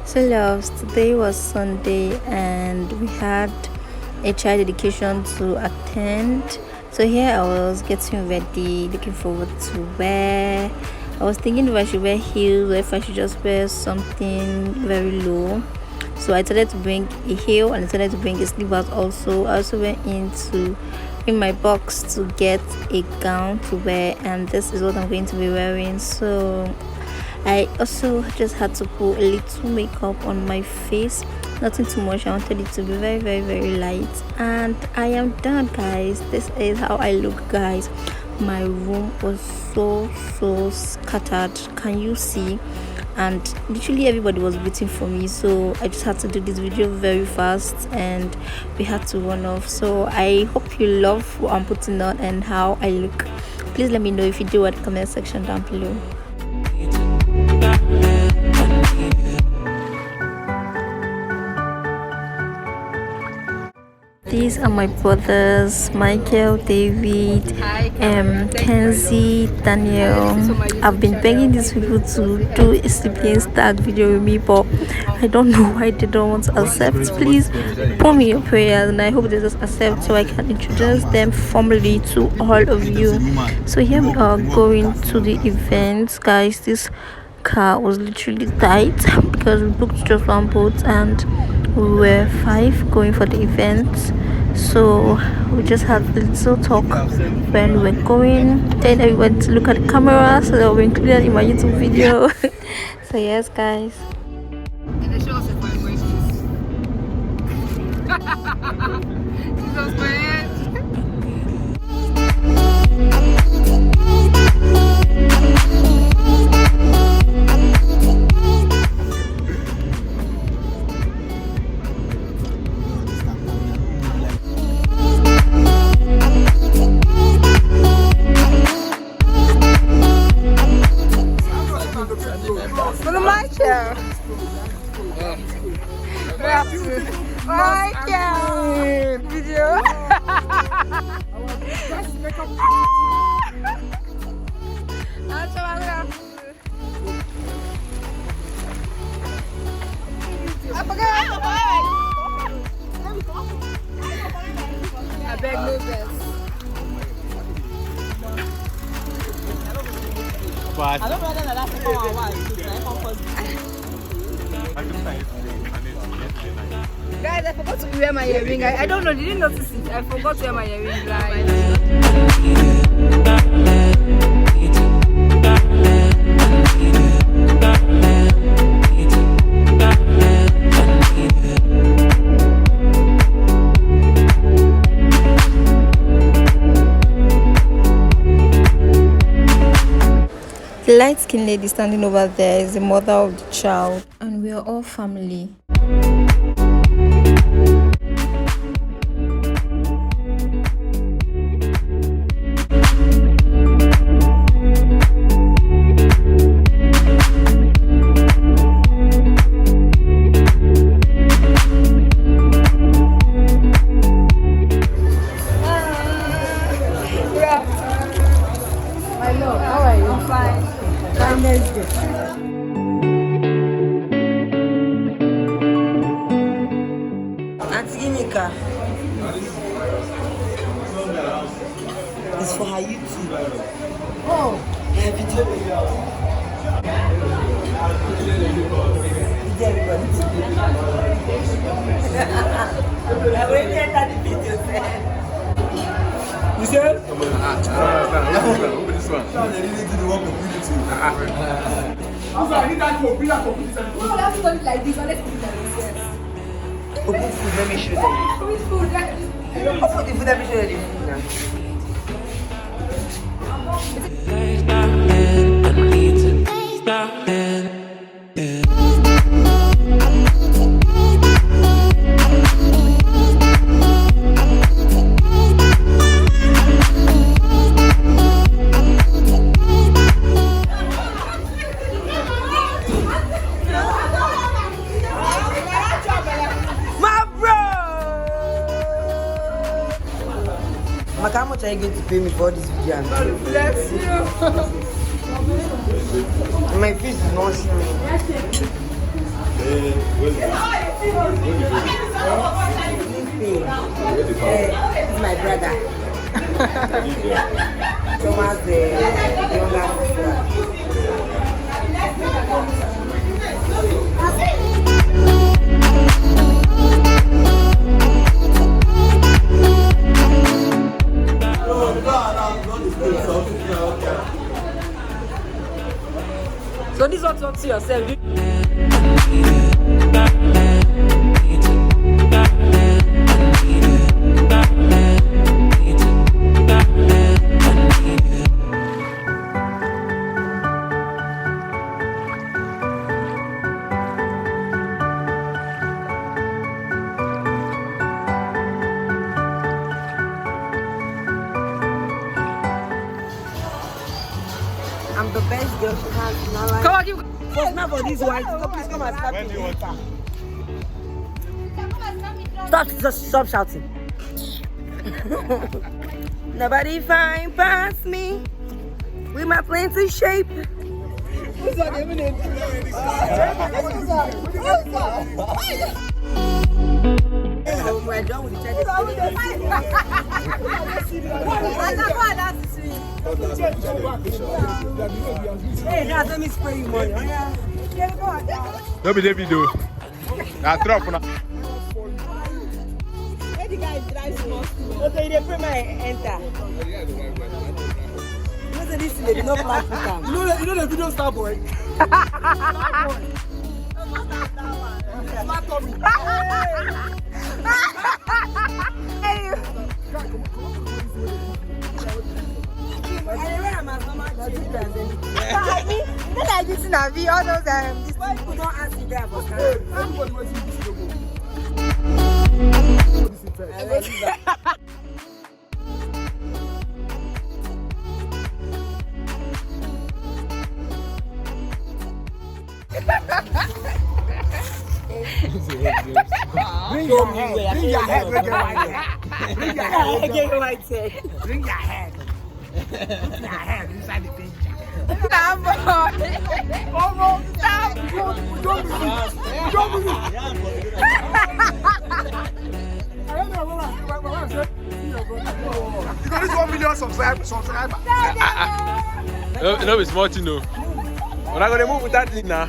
So loves, today was Sunday and we had a child dedication to attend. So here I was getting ready, looking forward to wear. I was thinking if I should wear heels or if I should just wear something very low. So I decided to bring a heel and I decided to bring a slippers also. I also went in my box to get a gown to wear, and this is what I'm going to be wearing. So I also just had to put a little makeup on my face, nothing too much. I wanted it to be very, very, very light, and I am done, guys. This is how I look, guys. My room was so scattered, can you see? And literally everybody was waiting for me, so I just had to do this video very fast and we had to run off. So I hope you love what I'm putting on and how I look. Please let me know if you do at the comment section down below. These are my brothers, Michael, David, Kenzie, Daniel. I've been begging these people to do a siblings tag video with me, but I don't know why they don't want to accept. Please put me your prayers and I hope they just accept so I can introduce them formally to all of you. So here we are going to the event, guys. This car was literally tight because we booked just one boat and we were 5 going for the event. So we just had a little talk when we were going. Then we went to look at the camera so that we included in my YouTube video. So yes, guys. Michael! Video! I beg no best. But I don't know whether that's guys, I forgot to wear my earring. I don't know, did you notice it? I forgot to wear my earring. The light-skinned lady standing over there is the mother of the child, and we are all family. It's for her YouTube. Oh, her video. You said? Open this one. No, they didn't do the work of YouTube. I need that to bring that to put it. No, that's not like this. Let's put it like this. Yes. Open food, let me show them. Which food? Open the food, let me show them the food now. Maka, how much are you going to pay me for this video? God bless you. My face is not showing. This is my brother. Thomas, the younger sister. So this is what you want to yourself. I'm the best girl she has now. Come on, give. First, not for this one. So please come and start. When do you want to? Stop shouting. Nobody find past me with my plenty shape. Who's that? We're done with each Hey, now let me spray you money. No be David though. I drop now. Hey, the guy drives small. Okay, they pray my enter. You know this lady no plan for time. You know the video star boy? Bring your head. Bring your head. Bring your head. Bring your head. Bring your head. Put your head inside the picture. Oh no! Stop! Don't move! Don't move! I don't know what I'm saying. You got this 1 million subscribers. No, it's small thing no. We're not gonna move without it now.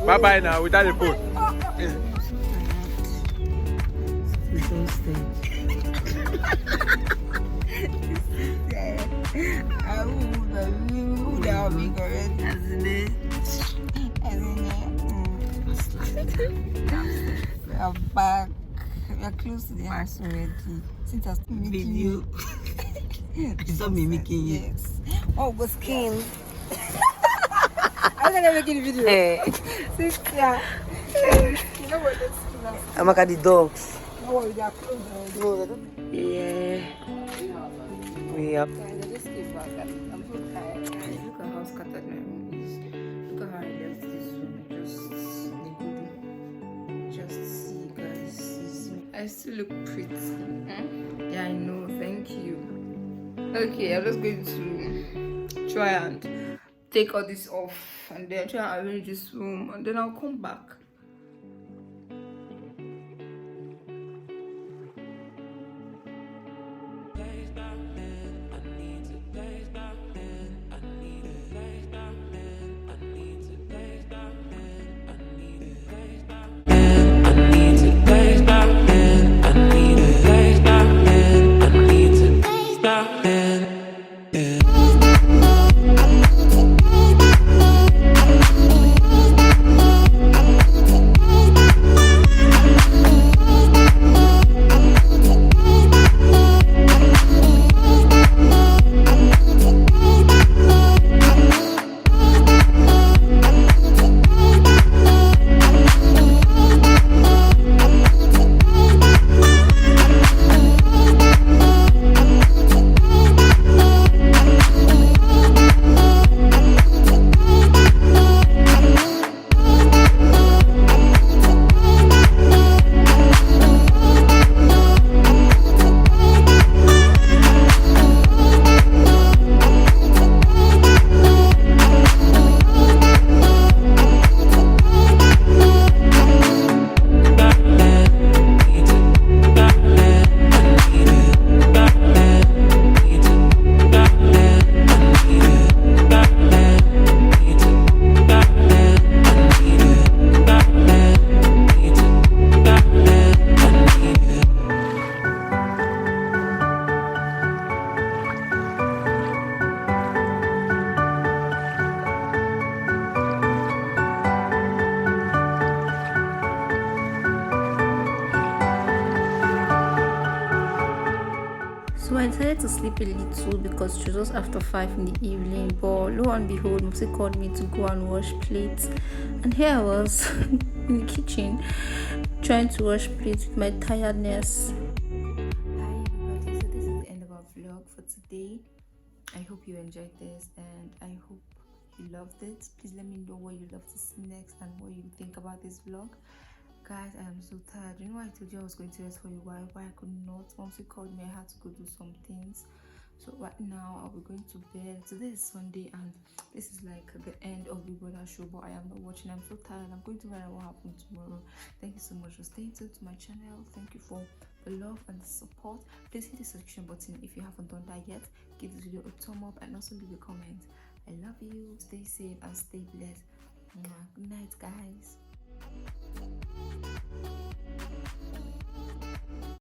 Bye bye now without the phone. We are back. We are close to the house already. Since I started making you. You saw me making you. Yes. Oh, was skin. I'm gonna make a video. Hey. Yeah. You know what this is? I'm at the dogs. No, they are closed. No, they don't. Yeah. We are. I just came back. I'm so tired. Look at how scattered my room is. Look at how I left this room. Just see, guys. I still look pretty. Yeah, I know. Thank you. Okay, I'm just going to try and take all this off and then try and arrange this room and then I'll come back. decided to sleep a little because it was just after 5 in the evening. But lo and behold, Mopsy called me to go and wash plates, and here I was in the kitchen trying to wash plates with my tiredness. Hi everybody, so this is the end of our vlog for today. I hope you enjoyed this and I hope you loved it. Please let me know what you love to see next and what you think about this vlog. Guys, I am so tired. You know, I told you I was going to rest for a while, but I could not. Momsy called me, I had to go do some things. So right now I'll be going to bed. Today is Sunday and this is like the end of the brother show, but I am not watching. I'm so tired. I'm going to find out what happened tomorrow. Thank you so much for staying tuned to my channel. Thank you for the love and the support. Please hit the subscription button if you haven't done that yet. Give this video a thumb up and also leave a comment. I love you. Stay safe and stay blessed. Good night, guys.